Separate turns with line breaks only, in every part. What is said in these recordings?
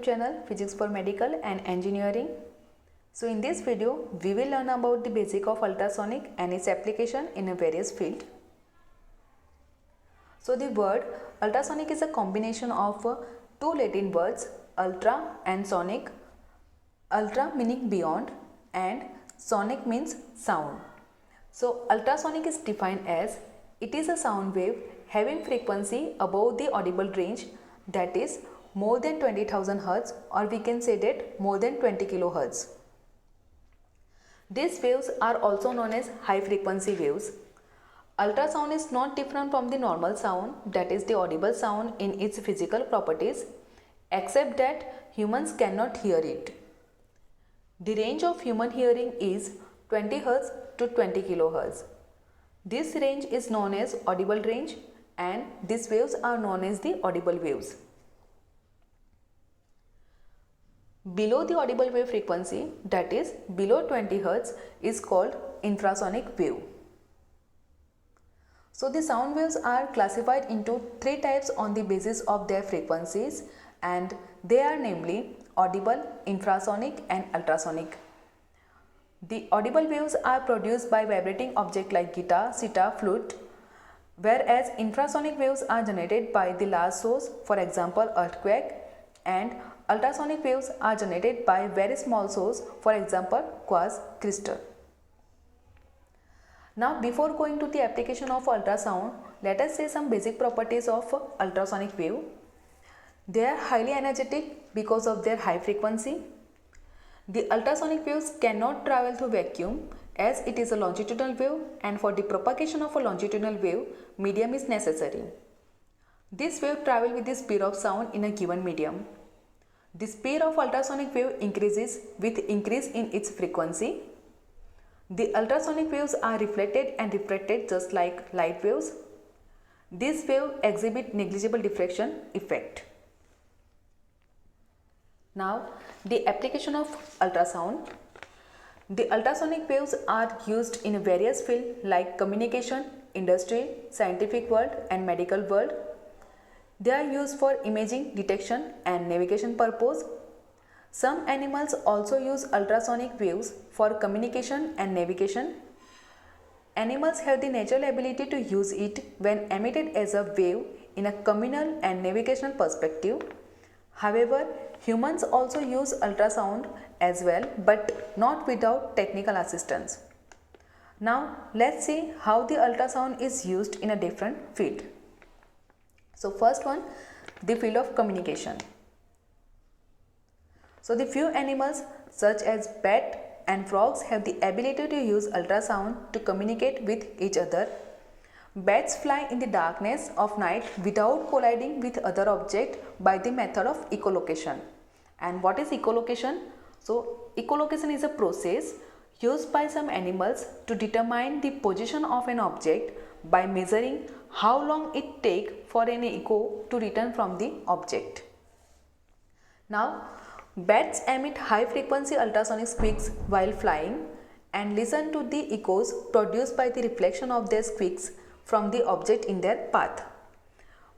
channel Physics for Medical and Engineering. So in this video, we will learn about the basic of ultrasonic and its application in a various field. So the word ultrasonic is a combination of two Latin words, ultra and sonic. Ultra meaning beyond and sonic means sound. So ultrasonic is defined as it is a sound wave having frequency above the audible range, that is more than 20,000 Hz, or we can say that more than 20 kHz. These waves are also known as high frequency waves. Ultrasound is not different from the normal sound, that is the audible sound in its physical properties, except that humans cannot hear it. The range of human hearing is 20 Hz to 20 kHz. This range is known as audible range and these waves are known as the audible waves. Below the audible wave frequency, that is below 20 Hz, is called infrasonic wave. So the sound waves are classified into three types on the basis of their frequencies, and they are namely audible, infrasonic and ultrasonic. The audible waves are produced by vibrating objects like guitar, sitar, flute, whereas infrasonic waves are generated by the large source, for example earthquake, and ultrasonic waves are generated by very small source, for example quartz crystal. Now before going to the application of ultrasound, let us say some basic properties of ultrasonic wave. They are highly energetic because of their high frequency. The ultrasonic waves cannot travel through vacuum as it is a longitudinal wave, and for the propagation of a longitudinal wave, medium is necessary. This wave travels with the speed of sound in a given medium. The speed of ultrasonic wave increases with increase in its frequency. The ultrasonic waves are reflected and refracted just like light waves. These waves exhibit negligible diffraction effect. Now, the application of ultrasound. The ultrasonic waves are used in various fields like communication, industry, scientific world and medical world. They are used for imaging, detection and navigation purpose. Some animals also use ultrasonic waves for communication and navigation. Animals have the natural ability to use it when emitted as a wave in a communal and navigational perspective. However, humans also use ultrasound as well, but not without technical assistance. Now, let's see how the ultrasound is used in a different field. So first one, the field of communication. So the few animals such as bat and frogs have the ability to use ultrasound to communicate with each other. Bats fly in the darkness of night without colliding with other objects by the method of echolocation. And what is echolocation? So echolocation is a process used by some animals to determine the position of an object by measuring how long it takes for an echo to return from the object. Now, bats emit high frequency ultrasonic squeaks while flying and listen to the echoes produced by the reflection of their squeaks from the object in their path.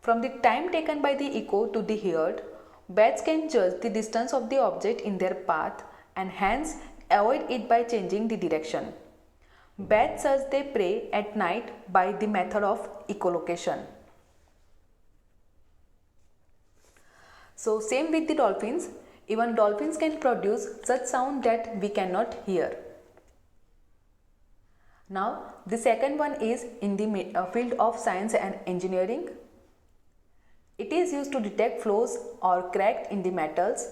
From the time taken by the echo to the heard, bats can judge the distance of the object in their path and hence avoid it by changing the direction. Bats search their prey at night by the method of echolocation. So same with the dolphins. Even dolphins can produce such sound that we cannot hear. Now the second one is in the field of science and engineering. It is used to detect flaws or cracks in the metals.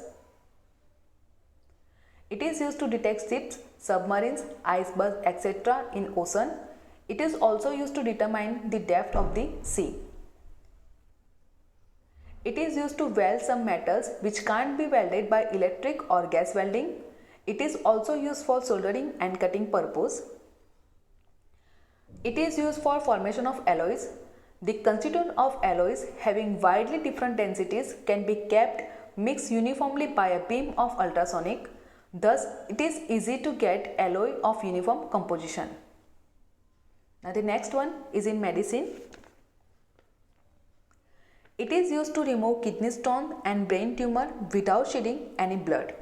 It is used to detect ships, submarines, icebergs, etc. in ocean. It is also used to determine the depth of the sea. It is used to weld some metals which can't be welded by electric or gas welding. It is also used for soldering and cutting purpose. It is used for formation of alloys. The constituent of alloys having widely different densities can be kept mixed uniformly by a beam of ultrasonic. Thus, it is easy to get alloy of uniform composition. Now, the next one is in medicine. It is used to remove kidney stone and brain tumor without shedding any blood.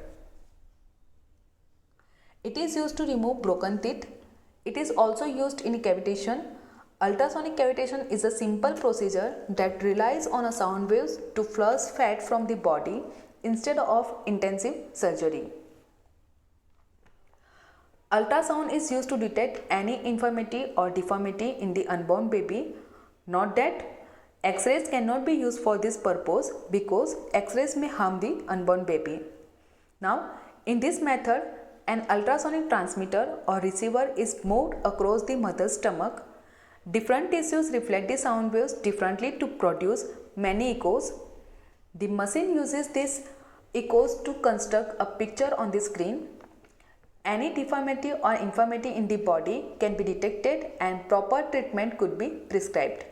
It is used to remove broken teeth. It is also used in cavitation. Ultrasonic cavitation is a simple procedure that relies on a sound waves to flush fat from the body instead of intensive surgery. Ultrasound is used to detect any infirmity or deformity in the unborn baby. Note that X-rays cannot be used for this purpose because X-rays may harm the unborn baby. Now, in this method, an ultrasonic transmitter or receiver is moved across the mother's stomach. Different tissues reflect the sound waves differently to produce many echoes. The machine uses these echoes to construct a picture on the screen. Any deformity or infirmity in the body can be detected and proper treatment could be prescribed.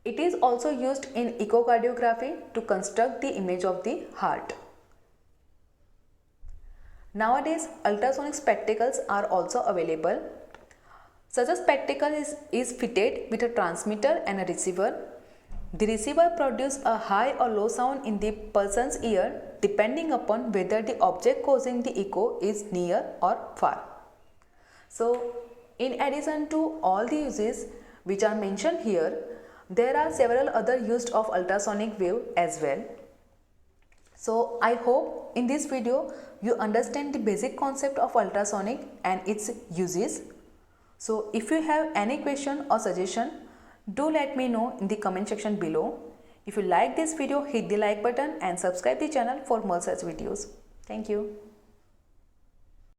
It is also used in echocardiography to construct the image of the heart. Nowadays, ultrasonic spectacles are also available. Such a spectacle is fitted with a transmitter and a receiver. The receiver produces a high or low sound in the person's ear depending upon whether the object causing the echo is near or far. So, in addition to all the uses which are mentioned here, there are several other uses of ultrasonic wave as well. So, I hope in this video you understand the basic concept of ultrasonic and its uses. So, if you have any question or suggestion, do let me know in the comment section below. If you like this video, hit the like button and subscribe the channel for more such videos. Thank you.